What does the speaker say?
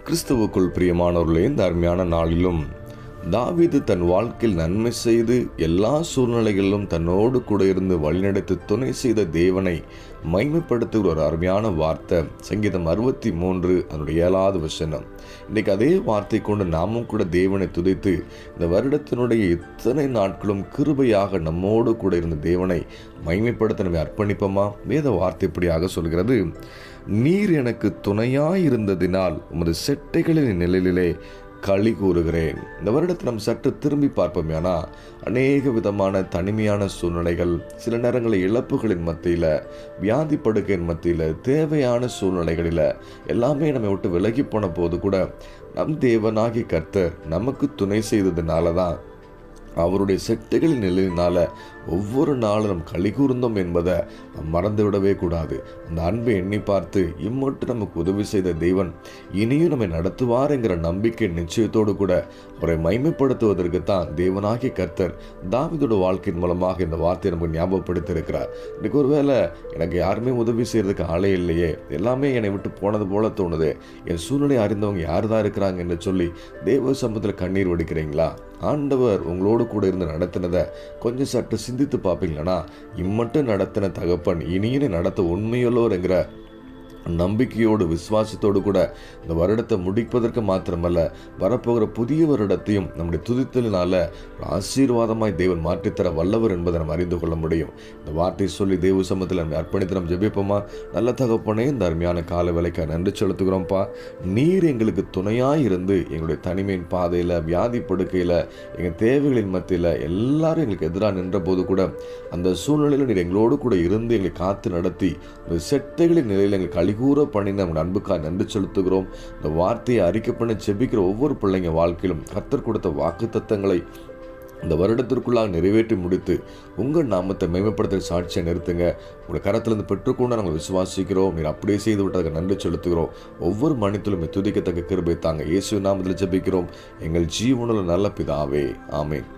கிறிஸ்துவுக்குள் பிரியமானவர்களே, இந்த அருமையான நாளிலும் தாவீது தன் வாழ்க்கையில் நன்மை செய்து எல்லா சூழ்நிலைகளிலும் தன்னோடு கூட இருந்து வழிநடத்தி துணை செய்த தேவனை மைமைப்படுத்துகிற ஒரு அருமையான வார்த்தை சங்கீதம் 63 அதனுடைய 7வது வசனம். இன்றைக்கு அதே வார்த்தை கொண்டு நாமும் கூட தேவனை துதித்து இந்த வருடத்தினுடைய இத்தனை நாட்களும் கிருபையாக நம்மோடு கூட இருந்த தேவனை மைமைப்படுத்த நம்மை அர்ப்பணிப்போமா? வேத வார்த்தை இப்படியாக சொல்கிறது: நீர் எனக்கு துணையாயிருந்ததினால் உமது செட்டைகளின் நிழலிலே களி கூறுகிறேன். இந்த வருடத்தை நம்ம சற்று திரும்பி பார்ப்போம். ஏன்னா அநேக விதமான தனிமையான சூழ்நிலைகள், சில நேரங்களில் இழப்புகளின் மத்தியில், வியாதி படுக்கையின் மத்தியில், தேவையான சூழ்நிலைகளில் எல்லாமே நம்ம விட்டு விலகி போன போது கூட நம் தேவனாகி கர்த்தர் நமக்கு துணை செய்ததுனால தான், அவருடைய செட்டைகளின் நிலையினால ஒவ்வொரு நாளும் நம் களி கூர்ந்தோம் என்பதை மறந்து விடவே கூடாது. அந்த அன்பை எண்ணி பார்த்து இம்மட்டும் நமக்கு உதவி செய்த தேவன் இனியும் நம்மை நடத்துவார் என்கிற நம்பிக்கை நிச்சயத்தோடு கூட அவரை மைமைப்படுத்துவதற்கு தான் தேவனாகிய கர்த்தர் தாவீதோட வாழ்க்கையின் மூலமாக இந்த வார்த்தையை நமக்கு ஞாபகப்படுத்தி இருக்கிறார். இன்றைக்கு ஒருவேளை எனக்கு யாருமே உதவி செய்யறதுக்கு ஆளே இல்லையே, எல்லாமே என்னை விட்டு போனது போல தோணுது, என் சூழ்நிலை அறிந்தவங்க யார் தான் இருக்கிறாங்க என்று சொல்லி தேவ சமூகத்தில் கண்ணீர் வடிக்கிறீங்களா? ஆண்டவர் உங்களோடு கூட இருந்து நடத்தினதை கொஞ்சம் சற்று சிந்தித்து பார்ப்பீங்களா? இம்மட்டும் நடத்தின தகப்பன் இனியும் நடத்த உண்மையுள்ளோர் என்கிற நம்பிக்கையோடு விசுவாசத்தோடு கூட இந்த வருடத்தை முடிப்பதற்கு மாத்திரமல்ல, வரப்போகிற புதிய வருடத்தையும் நம்முடைய துதித்தலினால ஆசீர்வாதமாய் தேவன் மாற்றித்தர வல்லவர் என்பதை நம்ம அறிந்து கொள்ள முடியும். இந்த வார்த்தை சொல்லி தேவ சமூகத்தில் நம்ம அர்ப்பணித்து நம்ம ஜெபிப்போமா? நல்ல தகப்பனே, இந்த அருமையான கால வேலைக்கு நன்றி செலுத்துகிறோம்ப்பா. நீர் எங்களுக்கு துணையாய் இருந்து எங்களுடைய தனிமையின் பாதையில், வியாதி படுக்கையில், எங்கள் தேவைகளின் மத்தியில் எல்லாரும் எங்களுக்கு எதிராக நின்ற போது கூட அந்த சூழ்நிலையில் நீர் எங்களோடு கூட இருந்து எங்களை காத்து நடத்தி செட்டைகளின் நிலையில் எங்களுக்கு கூற பண்ணின உங்கள் அன்புக்காக நன்றி செலுத்துகிறோம். இந்த வார்த்தையை அறிக்கை பண்ணி செபிக்கிற ஒவ்வொரு பிள்ளைங்க வாழ்க்கையிலும் கர்த்தர் கொடுத்த வாக்கு தத்தங்களை இந்த வருடத்திற்குள்ளாக நிறைவேற்றி முடித்து உங்கள் நாமத்தை மேம்படுத்த சாட்சியை நிறுத்துங்க. உங்கள் கரத்திலிருந்து பெற்றுக்கொண்டு நாங்கள் விசுவாசிக்கிறோம். நீர் அப்படியே செய்து விட்டதுக்கு நன்றி செலுத்துகிறோம். ஒவ்வொரு மனிதனும் துதிக்கத்தக்க கிருபை தாங்க. இயேசு நாமத்தில் ஜெபிக்கிறோம் எங்கள் ஜீவனுள்ள நல்ல பிதாவே, ஆமென்.